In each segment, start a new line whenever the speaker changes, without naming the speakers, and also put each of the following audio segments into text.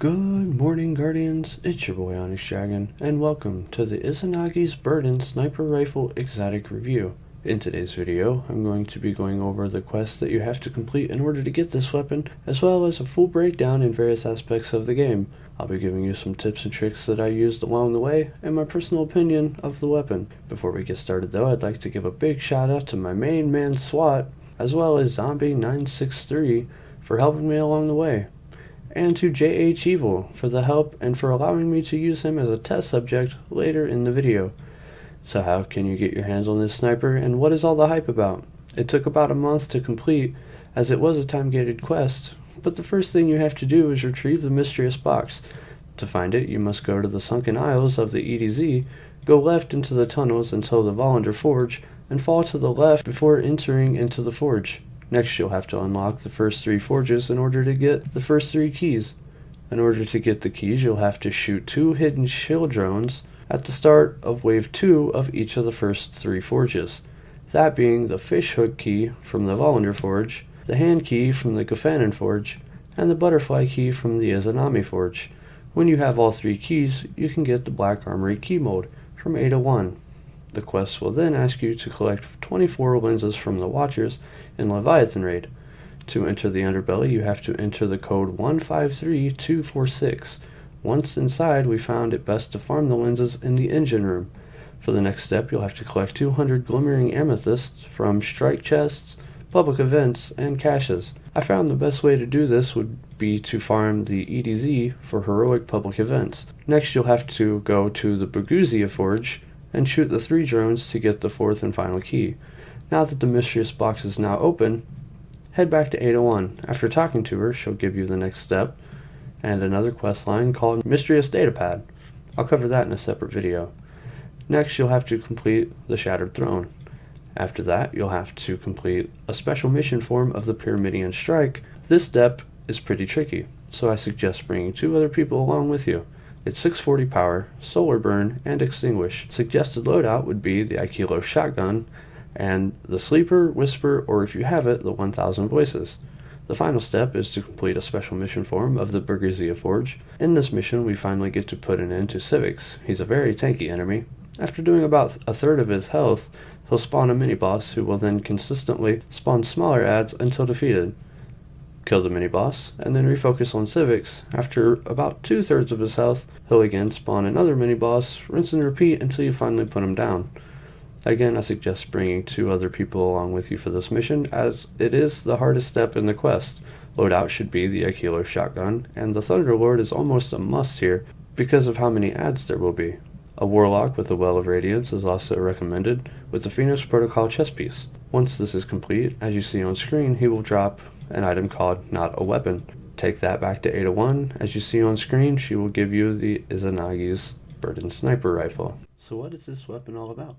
Good morning, Guardians. It's your boy Onyx Dragon, and welcome to the Izanagi's Burden Sniper Rifle Exotic Review. In today's video, I'm going to be going over the quests that you have to complete in order to get this weapon, as well as a full breakdown in various aspects of the game. I'll be giving you some tips and tricks that I used along the way, and my personal opinion of the weapon. Before we get started though, I'd like to give a big shout out to my main man SWAT, as well as Zombie963 for helping me along the way. And to JH Evil for the help and for allowing me to use him as a test subject later in the video. So how can you get your hands on this sniper, and what is all the hype about? It took about a month to complete, as it was a time-gated quest, but the first thing you have to do is retrieve the mysterious box. To find it, you must go to the sunken aisles of the EDZ, go left into the tunnels until the Volender Forge, and fall to the left before entering into the forge. Next, you'll have to unlock the first 3 forges in order to get the first 3 keys. In order to get the keys, you'll have to shoot 2 hidden shield drones at the start of wave 2 of each of the first 3 forges. That being the fishhook key from the Volender Forge, the hand key from the Gafanin Forge, and the butterfly key from the Izanagi Forge. When you have all 3 keys, you can get the Black Armory key mode from 801. The quest will then ask you to collect 24 lenses from the Watchers in Leviathan Raid. To enter the underbelly, you have to enter the code 153246. Once inside, we found it best to farm the lenses in the engine room. For the next step, you'll have to collect 200 glimmering amethysts from strike chests, public events, and caches. I found the best way to do this would be to farm the EDZ for heroic public events. Next, you'll have to go to the Berguzia Forge and shoot the 3 drones to get the 4th and final key. Now that the mysterious box is now open, head back to 801. After talking to her, she'll give you the next step and another quest line called Mysterious Datapad. I'll cover that in a separate video. Next, you'll have to complete the Shattered Throne. After that, you'll have to complete a special mission form of the Pyramidian Strike. This step is pretty tricky, so I suggest bringing 2 other people along with you. It's 640 power, solar burn, and extinguish. Suggested loadout would be the Aikilo shotgun, and the Sleeper, Whisper, or if you have it, the 1000 voices. The final step is to complete a special mission form of the Berguzia Forge. In this mission, we finally get to put an end to Civics. He's a very tanky enemy. After doing about a third of his health, he'll spawn a mini-boss who will then consistently spawn smaller adds until defeated. Kill the mini-boss, and then refocus on Civics. After about 2/3 of his health, he'll again spawn another mini-boss, rinse and repeat until you finally put him down. Again, I suggest bringing 2 other people along with you for this mission, as it is the hardest step in the quest. Loadout should be the Aikilo shotgun, and the Thunderlord is almost a must here because of how many adds there will be. A Warlock with a Well of Radiance is also recommended, with the Phoenix Protocol chest piece. Once this is complete, as you see on screen, he will drop an item called Not a Weapon. Take that back to 801. As you see on screen, she will give you the Izanagi's Burden Sniper Rifle. So what is this weapon all about?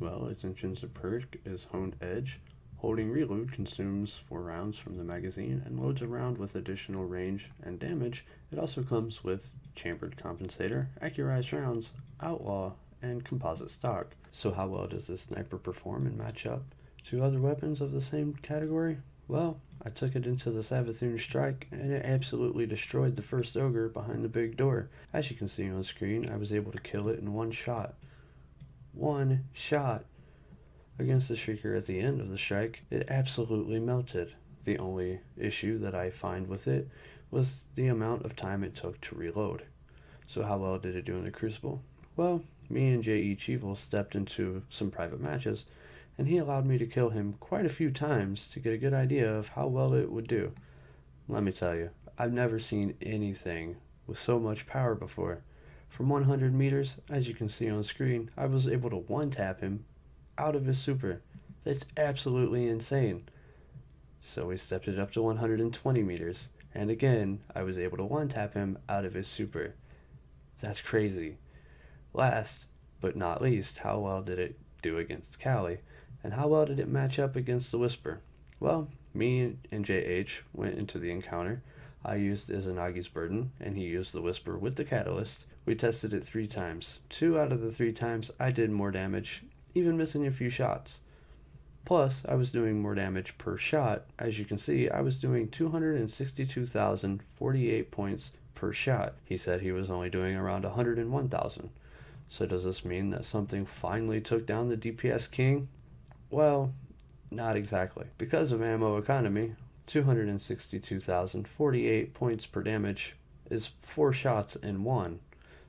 Well, its intrinsic perk is Honed Edge. Holding reload consumes 4 rounds from the magazine and loads a round with additional range and damage. It also comes with chambered compensator, accurized rounds, outlaw, and composite stock. So how well does this sniper perform and match up to other weapons of the same category? Well, I took it into the Savathun Strike, and it absolutely destroyed the first ogre behind the big door. As you can see on screen, I was able to kill it in 1 shot. 1 shot! Against the Shrieker at the end of the strike, it absolutely melted. The only issue that I find with it was the amount of time it took to reload. So how well did it do in the Crucible? Well, me and JH Evil stepped into some private matches, and he allowed me to kill him quite a few times to get a good idea of how well it would do. Let me tell you, I've never seen anything with so much power before. From 100 meters, as you can see on screen, I was able to one-tap him out of his super. That's absolutely insane. So we stepped it up to 120 meters, and again, I was able to one-tap him out of his super. That's crazy. Last, but not least, how well did it do against Kali, and how well did it match up against the Whisper? Well, me and JH went into the encounter. I used Izanagi's Burden, and he used the Whisper with the Catalyst. We tested it 3 times. 2 out of the 3 times I did more damage, even missing a few shots. Plus, I was doing more damage per shot. As you can see, I was doing 262,048 points per shot. He said he was only doing around 101,000. So does this mean that something finally took down the DPS king? Well, not exactly. Because of ammo economy, 262,048 points per damage is 4 shots in 1.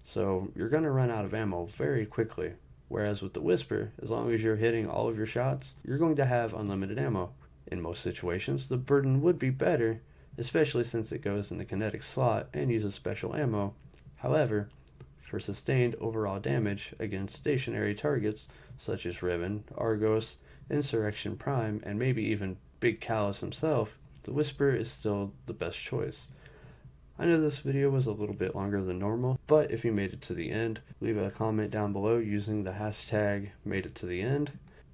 So you're going to run out of ammo very quickly. Whereas with the Whisper, as long as you're hitting all of your shots, you're going to have unlimited ammo. In most situations, the Burden would be better, especially since it goes in the kinetic slot and uses special ammo. However, for sustained overall damage against stationary targets such as Ribbon, Argos, Insurrection Prime, and maybe even Big Callus himself, the Whisper is still the best choice. I know this video was a little bit longer than normal, but if you made it to the end, leave a comment down below using the hashtag #MadeItToTheEnd.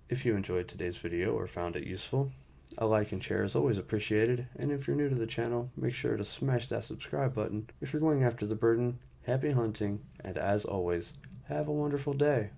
If you enjoyed today's video or found it useful, a like and share is always appreciated, and if you're new to the channel, make sure to smash that subscribe button. If you're going after the Burden, happy hunting, and as always, have a wonderful day.